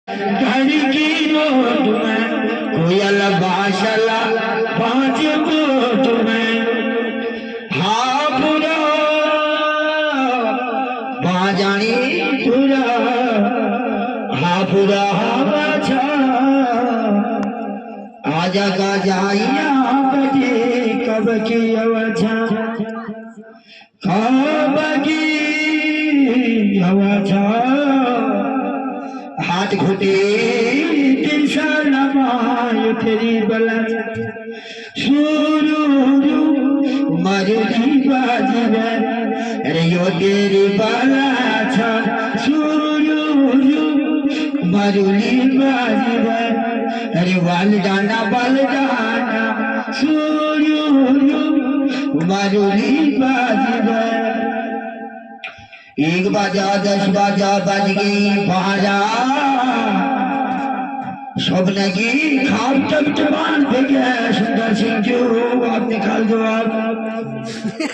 घर की रोड में कोयल बाशला पाँच कोट में हापुरा बाजानी पूरा हापुरा बाजा आजा का जाइया बजे कब की अवजा कब की अवजा हाथ घुटे दिशा नमाय तेरी बला सुरू मरुली बाजवा अरे यो तेरी बला छा सुरू मरुली बाजवा अरे वालदाना बलदाना सुरू मरुली बाजवा एक बाजा 10 बाजा बज गई बाजा स्वप्न की खाब तक जवान पे गया सुंदर सिंह जो आप निकाल दो आप